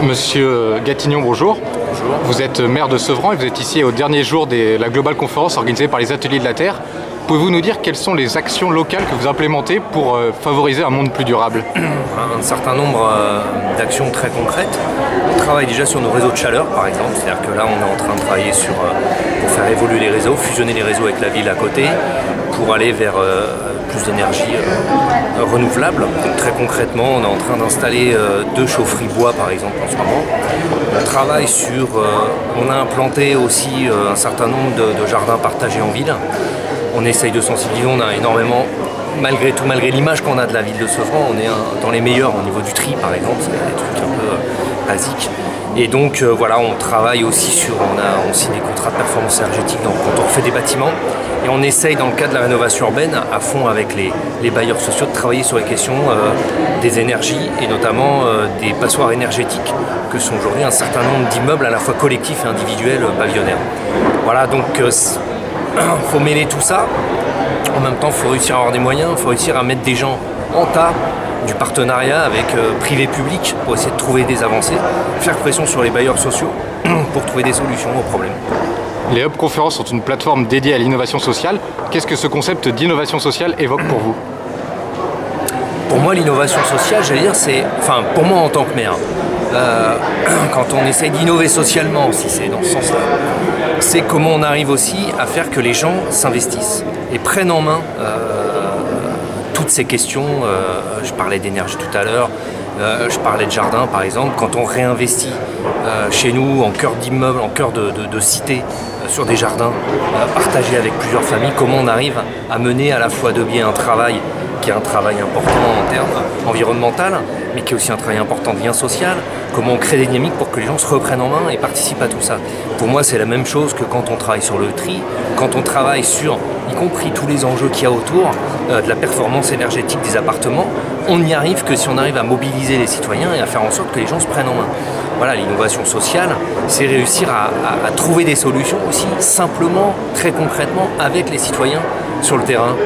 Monsieur Gatignon, bonjour. Bonjour. Vous êtes maire de Sevran et vous êtes ici au dernier jour de la Globale Conférence organisée par les Ateliers de la Terre. Pouvez-vous nous dire quelles sont les actions locales que vous implémentez pour favoriser un monde plus durable? Un certain nombre d'actions très concrètes. On travaille déjà sur nos réseaux de chaleur, par exemple. C'est-à-dire que là, on est en train de travailler pour faire évoluer les réseaux, fusionner les réseaux avec la ville à côté, pour aller vers plus d'énergie renouvelable. Donc, très concrètement, on est en train d'installer 2 chaufferies bois, par exemple, en ce moment. On travaille sur... on a implanté aussi un certain nombre de jardins partagés en ville. On essaye de sensibiliser, on a énormément, malgré tout, malgré l'image qu'on a de la ville de Sevran, on est dans les meilleurs au niveau du tri, par exemple, c'est des trucs un peu basiques. Et donc voilà, on travaille aussi sur, on signe des contrats de performance énergétique quand on refait des bâtiments. Et on essaye, dans le cadre de la rénovation urbaine, à fond avec les bailleurs sociaux, de travailler sur les questions des énergies et notamment des passoires énergétiques, que sont aujourd'hui un certain nombre d'immeubles à la fois collectifs et individuels pavillonnaires. Voilà, donc faut mêler tout ça. En même temps, il faut réussir à avoir des moyens, il faut réussir à mettre des gens en tas, du partenariat avec privé-public pour essayer de trouver des avancées, faire pression sur les bailleurs sociaux pour trouver des solutions aux problèmes. Les Hub Conférences sont une plateforme dédiée à l'innovation sociale. Qu'est-ce que ce concept d'innovation sociale évoque pour vous? Pour moi, l'innovation sociale, j'allais dire, c'est... Enfin, pour moi en tant que maire, quand on essaye d'innover socialement, si c'est dans ce sens-là, c'est comment on arrive aussi à faire que les gens s'investissent et prennent en main toutes ces questions. Je parlais d'énergie tout à l'heure, je parlais de jardin par exemple. Quand on réinvestit chez nous en cœur d'immeuble, en cœur de cité, sur des jardins partagés avec plusieurs familles, comment on arrive à mener à la fois de bien un travail qui est un travail important en termes environnemental, mais qui est aussi un travail important de lien social, comment on crée des dynamiques pour que les gens se reprennent en main et participent à tout ça. Pour moi, c'est la même chose que quand on travaille sur le tri, quand on travaille sur, y compris tous les enjeux qu'il y a autour, de la performance énergétique des appartements, on n'y arrive que si on arrive à mobiliser les citoyens et à faire en sorte que les gens se prennent en main. Voilà, l'innovation sociale, c'est réussir à trouver des solutions aussi simplement, très concrètement, avec les citoyens sur le terrain.